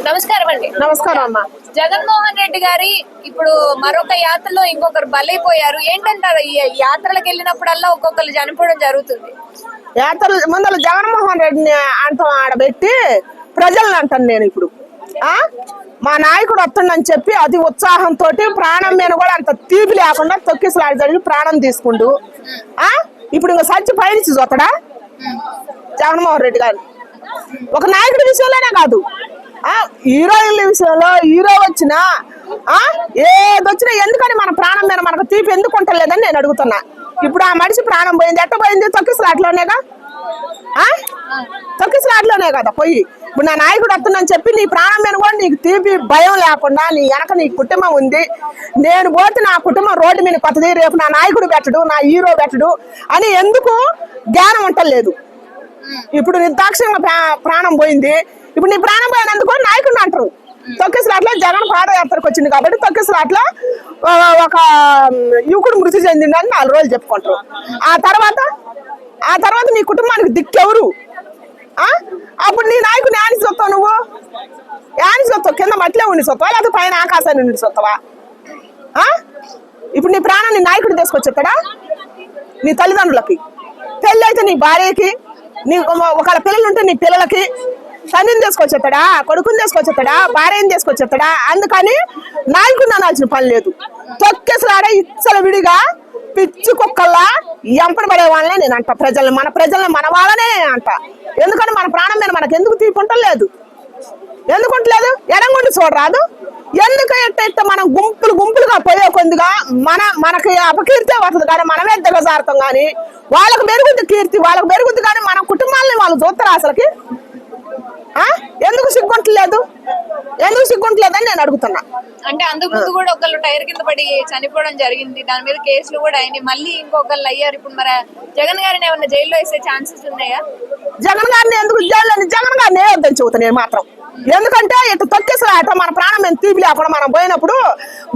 నమస్కారం అండి. నమస్కారం అమ్మా. జగన్మోహన్ రెడ్డి గారి ఇప్పుడు మరొక యాత్రలో ఇంకొకరు బలైపోయారు. ఏంటంటారు? ఈ యాత్రలకు వెళ్ళినప్పుడల్లా ఒక్కొక్కరు చనిపోవడం జరుగుతుంది. యాత్రలు ముందర జగన్మోహన్ రెడ్డిని అంటాం ఆడబెట్టి ప్రజలను అంటాను నేను ఇప్పుడు. మా నాయకుడు వస్తుండని చెప్పి అతి ఉత్సాహంతో ప్రాణం మీద కూడా అంత తీపి లేకుండా తొక్కిసలాడి జరిగి ప్రాణం తీసుకుంటూ ఇప్పుడు ఇంకా సచ్చి పయనించి చూస్తాడా జగన్మోహన్ రెడ్డి గారు? ఒక నాయకుడి విషయంలోనే కాదు, హీరోయిన్ల విషయంలో హీరో వచ్చినా ఏదొచ్చినా ఎందుకని మన ప్రాణం మీద మనకు తీపి ఎందుకు ఉంటలేదని నేను అడుగుతున్నా. ఇప్పుడు ఆ మనిషి ప్రాణం పోయింది, ఎట్ట పోయింది? తొక్కిసలాట్లోనేగా, తొక్కిసలాట్లోనే కదా పోయి. ఇప్పుడు నా నాయకుడు వస్తుందని చెప్పి నీ ప్రాణం మీద కూడా నీకు తీపి భయం లేకుండా నీ వెనక నీ కుటుంబం ఉంది, నేను పోతే నా కుటుంబం రోడ్డు మీద కొత్తది, రేపు నా నాయకుడు పెట్టడు, నా హీరో పెట్టడు అని ఎందుకు జ్ఞానం ఉంటలేదు? ఇప్పుడు నిర్దాక్షిణ్యంగా ప్రాణం పోయింది, ఇప్పుడు నీ ప్రాణం పోయినందుకు నాయకుడిని అంటారు. తొక్కిసలాట్లో జగన్ పాదయాత్రకు వచ్చింది కాబట్టి తొక్కిసలాట్లో ఒక యువకుడు మృతి చెందిండని 4 రోజులు చెప్పుకుంటారు. ఆ తర్వాత నీ కుటుంబానికి దిక్కెవరు? అప్పుడు నీ నాయకుని యాని చూస్తావు? నువ్వు యాని చూస్తావు? కింద మట్టిలో ఉండి చూస్తావా లేదా పైన ఆకాశాన్ని ఉండి చూస్తావా? ఇప్పుడు నీ ప్రాణాన్ని నాయకుడు తీసుకొచ్చేస్తాడా? నీ తల్లిదండ్రులకి పెళ్ళి అయితే నీ భార్యకి, నీ ఒకళ్ళ పిల్లలు ఉంటే నీ పిల్లలకి తండ్రిని తీసుకొచ్చేస్తాడా? కొడుకుని తీసుకొచ్చేస్తాడా? భార్యని తీసుకొచ్చేస్తాడా? అందుకని నాయకుడిని అనాల్సిన పని లేదు. తొక్కేసలాడ ఇచ్చల విడిగా పిచ్చి కుక్కల్లా ఎంపడ పడే వాళ్ళనే నేను అంట. మన ప్రజల్ని మన వాళ్ళనే అంట. ఎందుకంటే మన ప్రాణం మీద మనకు ఎందుకు తీపుంటలేదు? ఎందుకుంటలేదు? ఎడంగుండి చూడరాదు? ఎందుకు ఎట్ట మనం గుంపులుగా పోయే కొద్దిగా మనకి అపకీర్తే వస్తుంది కానీ మనమే దిగజారుతాం. కానీ వాళ్ళకు పెరుగుద్ది కీర్తి, వాళ్ళకు పెరుగుద్ది కానీ మన కుటుంబాలని వాళ్ళు చూస్తారా అసలుకి? ఎందుకు సిగ్గుంటలేదు? ఎందుకు సిగ్గుంటలేదని నేను అడుగుతున్నా. అంటే అందుకు ముందు కూడా ఒకళ్ళు టైర్ కింద పడి చనిపోవడం జరిగింది, దాని మీద కేసులు కూడా అయినాయి, మళ్ళీ ఇంకొకళ్ళు అయ్యారు. ఇప్పుడు మరి జగన్ గారిని ఏమన్నా జైల్లో వేసే ఛాన్సెస్ ఉన్నాయా? జగన్ గారిని ఎందుకు జైల్లో? జగన్ గారిని వేయొద్దని చెబుతాను నేను మాత్రం. ఎందుకంటే ఇటు తొక్కేసలాట మన ప్రాణం మీద తీపి లేకుండా మనం పోయినప్పుడు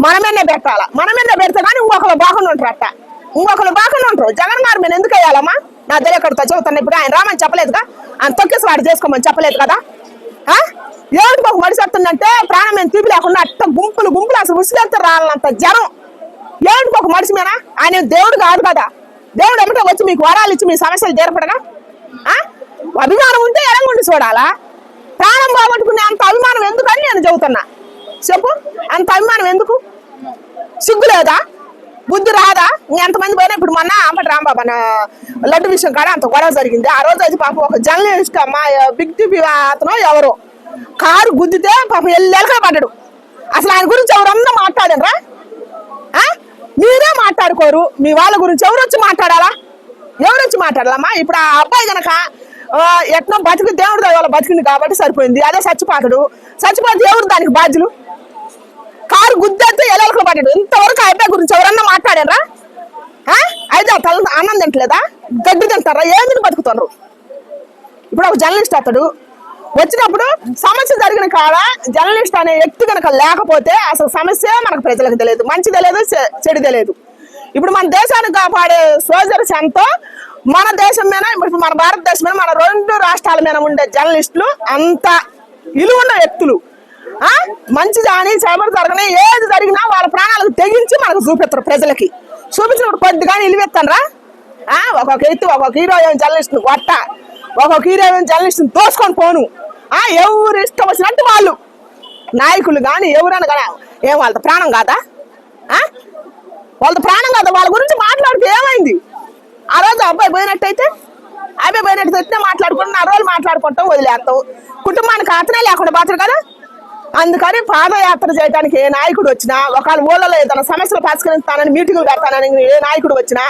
మనమేనే పెట్టాలా. మనమేనే పెడితే కానీ ఇంకొకరు బాగుండి ఉంటారు. అట్ట ఇంకొకరు బాగుండి ఉంటారు. జగన్ గారి మీద ఎందుకు వేయాలమ్మా? నా తెలియకడుతో చెబుతాను. ఇప్పుడు ఆయన రామని చెప్పలేదుగా, ఆయన తొక్కేసలాట చేసుకోమని చెప్పలేదు కదా. ఏమిటి ఒక మనిషి వస్తుందంటే ప్రాణం మీద తీపి లేకుండా అట్ట గుంపులు అసలు ఉసిలేస్తే రాలంత జనం. ఏమిటి ఒక మనిషి మీద? ఆయన దేవుడు కాదు కదా. దేవుడు ఏమిటో వచ్చి మీకు వరాలు ఇచ్చి మీ సమస్యలు తీరపడగా అభిమానం ఉంటే ఎడంగుండి చూడాలా? ప్రాణం పోగొట్టుకునే అంత అభిమానం ఎందుకని నేను చెబుతున్నా. చెప్పు, అంత అభిమానం ఎందుకు? సిగ్గు లేదా? బుద్ధి రాదా? ఎంతమంది పోయినా ఇప్పుడు మొన్న అంబటి రాంబాబు అన్న లడ్డు విషయం కాడ అంత గొడవ జరిగింది. ఆ రోజు అయితే పాపం ఒక జర్నలిస్ట్ మా బిగ్ టీవీ అతను ఎవరో కారు గుద్దితే పాపం ఎల్లెలగా పడ్డాడు. అసలు ఆయన గురించి ఎవరన్నా మాట్లాడరా? మీరే మాట్లాడుకోరు. మీ వాళ్ళ గురించి ఎవరు వచ్చి మాట్లాడాలా? మాట్లాడాలమ్మా? ఇప్పుడు ఆ అబ్బాయి గనక ఎట్లా బతికి దేవుడు వాళ్ళ బతికింది కాబట్టి సరిపోయింది. అదే చచ్చిపోతే ఎవరు దానికి బాధ్యులు? కారు గుద్దేస్తే ఎల్లెలగా పడ్డాడు. ఇంతవరకు ఆ అబ్బాయి గురించి ఎవరన్నా మాట్లాడారా? అయితే తల అన్నం తింటలేదా? గడ్డి తింటారా? ఏమిటి బతుకుతున్నారు? ఇప్పుడు ఒక జర్నలిస్ట్ అతడు వచ్చినప్పుడు సమస్య జరిగిన కాడ జర్నలిస్ట్ అనే వ్యక్తి కనుక లేకపోతే అసలు సమస్య మనకు ప్రజలకు తెలియదు, మంచి తెలియదు, చెడు తెలియదు. ఇప్పుడు మన దేశాన్ని కాపాడే సోల్జర్స్ ఎంతో మన దేశం మీద, ఇప్పుడు మన భారతదేశం మీద, మన 2 రాష్ట్రాల మీద ఉండే జర్నలిస్టులు అంత విలువన్న వ్యక్తులు. మంచి కానీ చెమట జరగని ఏది జరిగినా వాళ్ళ ప్రాణాలకు తెగించి మనకు చూపిస్తారు. ప్రజలకి చూపించినప్పుడు కొద్దిగా నిలువెత్తానరా? ఒక్కొక్క ఎత్తు ఒక్కొక్క హీరోయిన్ జర్నలిస్ట్ని కొట్ట, ఒక్కొక్క హీరోయిన్ జర్నలిస్ట్ని తోసుకొని పోను. ఎవరు ఇష్టం వచ్చినట్టు వాళ్ళు నాయకులు కానీ ఎవరైనా కానీ వాళ్ళ ప్రాణం కాదా? వాళ్ళ ప్రాణం కాదా? వాళ్ళ గురించి మాట్లాడితే ఏమైంది? ఆ రోజు అబ్బాయి పోయినట్టయితే మాట్లాడుకుంటాం, 4 రోజులు మాట్లాడుకుంటాం, వదిలేస్తాం. కుటుంబానికి ఆతనే లేకుండా బాతురు కదా. అందుకని పాదయాత్ర చేయడానికి ఏ నాయకుడు వచ్చినా, ఒకవేళ ఊళ్ళలో ఏదైనా సమస్యలు పరిష్కరిస్తానని మీటింగులు పెడతానని ఏ నాయకుడు వచ్చినా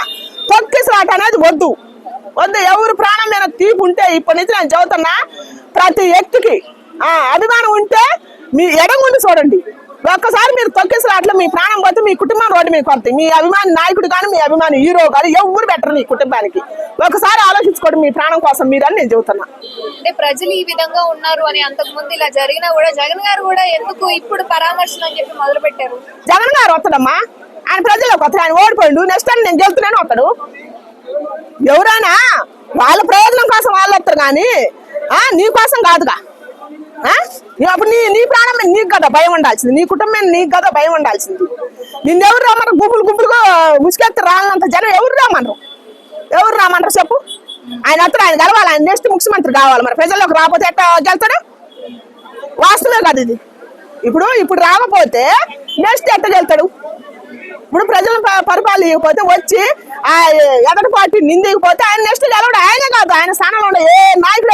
తొక్కిసలాట అనేది వద్దు. ఎవరు ప్రాణం మీద తీపి ఉంటే ఇప్పటి నుంచి నేను చదువుతున్నా ప్రతి వ్యక్తికి అభిమానం ఉంటే మీ ఎడంగుండి చూడండి. ఒక్కసారి మీరు తొక్కిసలాట్లో మీ ప్రాణం పోతే మీ కుటుంబం రోడ్డు మీద కొడుతుంది. మీ అభిమాని నాయకుడు కానీ మీ అభిమాని హీరో కానీ ఎవరు బెటర్ మీ కుటుంబానికి. ఒకసారి ఆలోచించుకోండి మీ ప్రాణం కోసం మీరని నేను చెబుతున్నా. అంటే ప్రజలు ఈ విధంగా ఉన్నారు అని అంతకు ముందు ఇలా జరిగినా కూడా జగన్ గారు కూడా ఎందుకు ఇప్పుడు పరామర్శలు అని చెప్పి మొదలు పెట్టారు? జగన్ గారు వస్తాడమ్మా, ఆయన ప్రజలకు వస్తాడు. ఆయన ఓడిపోయిండు, నెక్స్ట్ టైం నేను గెలుతున్నాను వస్తాడు. ఎవరైనా వాళ్ళ ప్రయోజనం కోసం వాళ్ళు వస్తారు కానీ నీ కోసం కాదుగా. అప్పుడు నీ ప్రాణం మీద నీకు కదా భయం ఉండాల్సింది, నీ కుటుంబం మీద నీకు కదా భయం ఉండాల్సింది. నిన్నెవరు రామన్నారు? గుంపులుగా ఉసుకెత్తి రాలంత జనం ఎవరు రామన్నారు చెప్పు? ఆయన అతను ఆయన గెలవాలి, ఆయన నెక్స్ట్ ముఖ్యమంత్రి కావాలి. మరి ప్రజల్లోకి రాకపోతే ఎట్లా గెలుతాడు? వాస్తవే కదా ఇది. ఇప్పుడు రాకపోతే నెక్స్ట్ ఎట్లా గెలుతాడు? ఇప్పుడు ప్రజలను పరిపాలించకపోతే వచ్చి ఆ ఎదటి పార్టీ నిందికపోతే ఆయన నెక్స్ట్ గెలవడు. ఆయనే కాదు, ఆయన స్థానంలో ఉండే ఏ నాయకుడు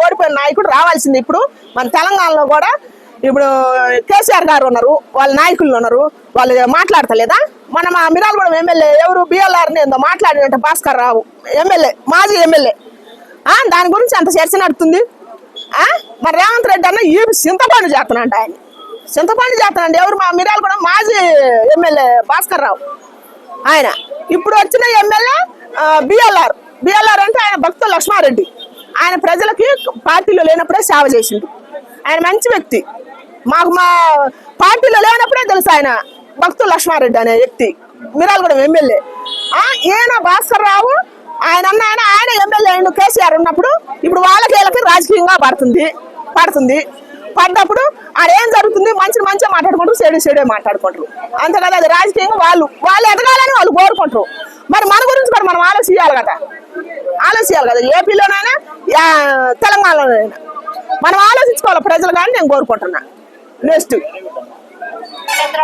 ఓడిపోయిన నాయకుడు రావాల్సింది. ఇప్పుడు మన తెలంగాణలో కూడా ఇప్పుడు కేసీఆర్ గారు ఉన్నారు, వాళ్ళ నాయకులు ఉన్నారు, వాళ్ళు మాట్లాడతలేదా? మన మా మిరాలగూడెం ఎమ్మెల్యే ఎవరు బిఎల్ఆర్ ఏందో మాట్లాడినట్టు భాస్కర్ రావు ఎమ్మెల్యే, మాజీ ఎమ్మెల్యే, దాని గురించి అంత చర్చ నడుతుంది. మరి రేవంత్ రెడ్డి అన్న ఈ చింతపండు చేస్తానంట, ఆయన చింతపండు చేస్తానండి. ఎవరు? మా మిరాలగూడెం మాజీ ఎమ్మెల్యే భాస్కర్ రావు. ఆయన ఇప్పుడు వచ్చిన ఎమ్మెల్యే బిఎల్ఆర్ అంటే ఆయన భక్తుల లక్ష్మారెడ్డి. ఆయన ప్రజలకి పార్టీలో లేనప్పుడే సేవ చేసిండు. ఆయన మంచి వ్యక్తి. మాకు మా పార్టీలో లేనప్పుడే తెలుసు ఆయన భక్తుల లక్ష్మారెడ్డి అనే వ్యక్తి, మిరాలగూడెం ఎమ్మెల్యే. ఈయన భాస్కర్ రావు ఆయన ఎమ్మెల్యే అయిన కేసీఆర్ ఉన్నప్పుడు ఇప్పుడు వీళ్ళకి రాజకీయంగా పడుతుంది. పడ్డప్పుడు ఆడేం జరుగుతుంది? మంచిగా మాట్లాడుకుంటారు, చెడే మాట్లాడుకుంటారు, అంతే కదా. అది రాజకీయంగా వాళ్ళు ఎదగాలని వాళ్ళు కోరుకుంటారు. మరి మన గురించి మరి మనం ఆలోచించాలి కదా. ఏపీలోనైనా తెలంగాణలోనైనా మనం ఆలోచించుకోవాలి ప్రజలు, కానీ నేను కోరుకుంటున్నా. నెక్స్ట్